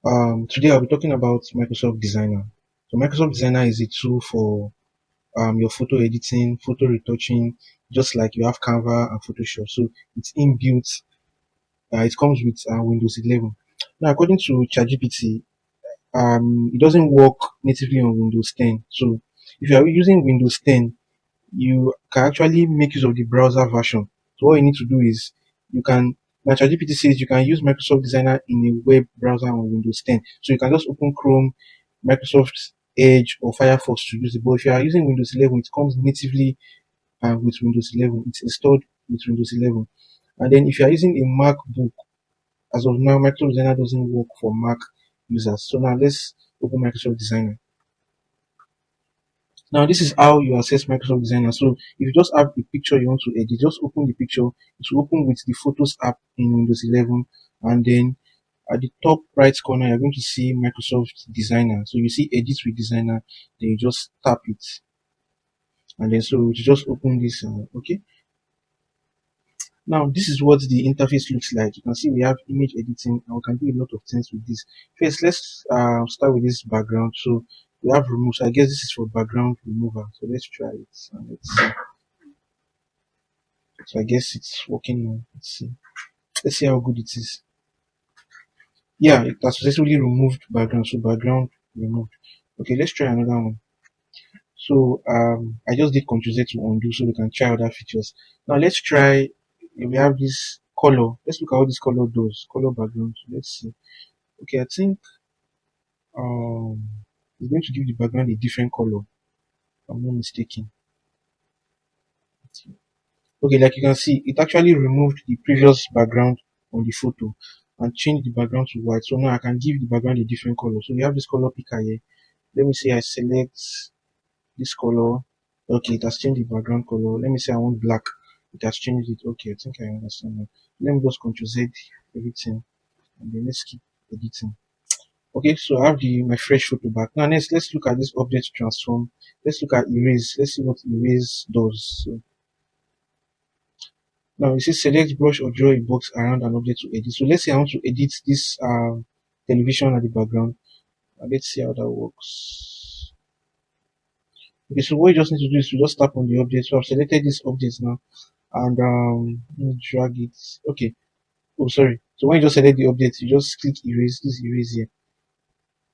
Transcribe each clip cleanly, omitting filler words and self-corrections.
Today I'll be talking about Microsoft Designer. So Microsoft Designer is a tool for your photo editing, photo retouching, just like you have Canva and Photoshop. So it's inbuilt. It comes with Windows 11. Now, according to ChatGPT, it doesn't work natively on Windows 10. So if you are using Windows 10, you can actually make use of the browser version. So what you need to do is you can now ChatGPT says you can use Microsoft Designer in a web browser on Windows 10. So you can just open Chrome, Microsoft Edge or Firefox to use it. But if you are using Windows 11, it comes natively with Windows 11. It's installed with Windows 11. And then if you are using a MacBook, as of now, Microsoft Designer doesn't work for Mac users. So now let's open Microsoft Designer. Now, this is how you access Microsoft Designer. So, if you just have a picture you want to edit, just open the picture. It will open with the Photos app in Windows 11, and then at the top right corner, you're going to see Microsoft Designer. So, you see Edit with Designer, then you just tap it, and then so you just open this. Okay. Now, this is what the interface looks like. You can see we have image editing, and we can do a lot of things with this. First, let's start with this background. So, we have remove. So, I guess this is for background remover. So, let's try it. And let's see. So I guess it's working now. Let's see. Let's see how good it is. Yeah, it has successfully removed background. So background removed. Okay, let's try another one. So I just did Ctrl Z to undo so we can try other features. Now let's try. We have this color. Let's look at what this color does. Color background. So let's see. Okay, I think um it's going to give the background a different color. If I'm not mistaken. Okay, like you can see, it actually removed the previous background on the photo and changed the background to white. So now I can give the background a different color. So we have this color picker here. Let me say I select this color. Okay, it has changed the background color. Let me say I want black. It has changed it. Okay, I think I understand now. Let me just Ctrl Z everything and then let's keep editing. Okay, so I have my fresh photo back. Now let's look at this object transform. Let's look at erase. Let's see what erase does. So now it says select brush or draw a box around an object to edit. So let's say I want to edit this television at the background. Let's see how that works. Okay, so what you just need to do is to just tap on the object. So I've selected this object now and let me drag it. Okay. Oh, sorry. So when you just select the object, you just click erase. This erase here,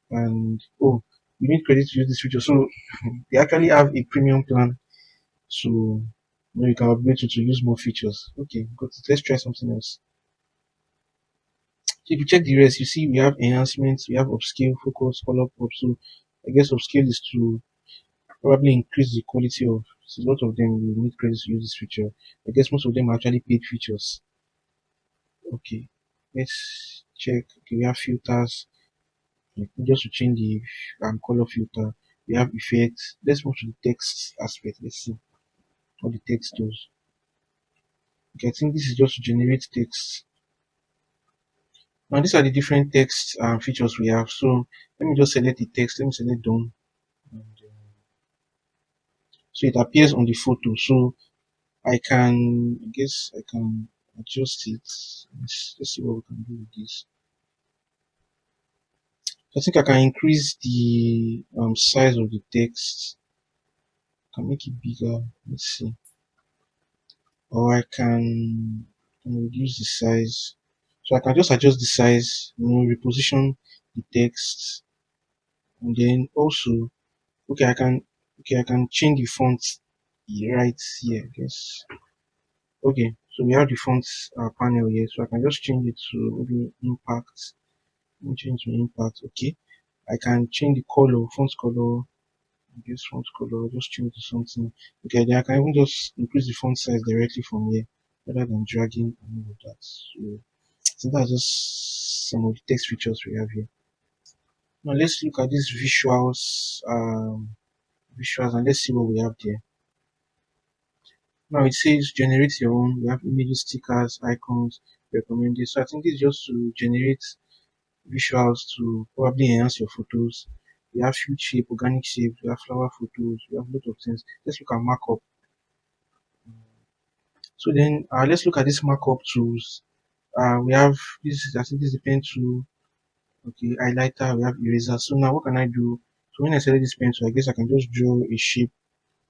and oh, you need credit to use this feature. So they actually have a premium plan, so you can upgrade to use more features. Okay, good. Let's try something else. So if you check the rest, you see we have enhancements, we have upscale, focus, color pop. So I guess upscale is to probably increase the quality of. So a lot of them you need credits to use this feature. I guess most of them are actually paid features. Okay, let's check. Okay, we have filters. Like, just to change the color filter. We have effects. Let's move to the text aspect. Let's see what the text does. Okay, I think this is just to generate text. Now these are the different text features we have. So let me just select the text. Let me select done. And, so it appears on the photo. So I can, I guess I can adjust it. Let's see what we can do with this. So I think I can increase the size of the text. I can make it bigger. Let's see. Or I can reduce the size. So I can just adjust the size, reposition the text, and then also, okay, I can change the font right here, I guess. Okay, so we have the font panel here, so I can just change it to maybe impact. Let me change to impact. Okay, I can change the color, font color. I guess font color. Just change to something. Okay, then I can even just increase the font size directly from here, rather than dragging and all of that. So that's just some of the text features we have here. Now let's look at these visuals, and let's see what we have there. Now it says generate your own. We have images, stickers, icons, recommended. So I think this is just to generate visuals to probably enhance your photos. We have huge shape, organic shape, we have flower photos, we have a lot of things. Let's look at markup. So then let's look at this markup tools. We have this, I think this is the pen tool, Okay, highlighter, we have eraser. So now what can I do? So when I select this pencil, I guess I can just draw a shape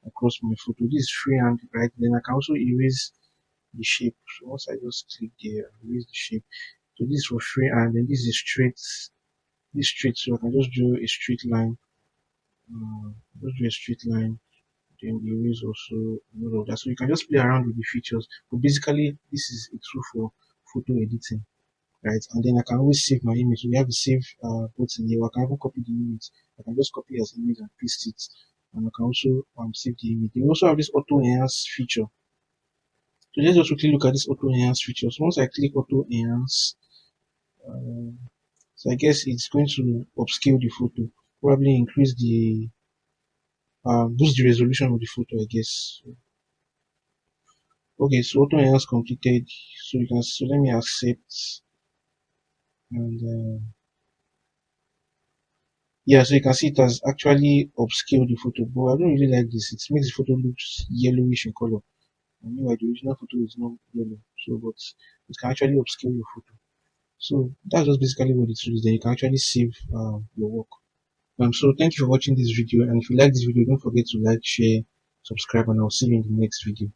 across my photo. This is freehand, right? Then I can also erase the shape. So once I just click there, erase the shape. So this is for freehand, and this is straight. This straight, so I can just draw a straight line. Just draw a straight line. Then erase also all of that. So you can just play around with the features. But basically, this is a tool for photo editing, right? And then I can always save my image. So we have the save button here. I can even copy the image. I can just copy as image and paste it. And I can also save the image. We also have this auto enhance feature. So let's just quickly look at this auto enhance feature. So once I click auto enhance, uh, so I guess it's going to upscale the photo, probably increase the boost the resolution of the photo, I guess. Okay, so auto enhance completed. So you can, so let me accept, and yeah, so you can see it has actually upscaled the photo, but I don't really like this. It makes the photo look yellowish in color. I mean, like the original photo is not yellow, so but it can actually upscale your photo. So that's just basically what it is. Then you can actually save your work. So thank you for watching this video, and if you like this video, don't forget to like, share, subscribe, and I'll see you in the next video.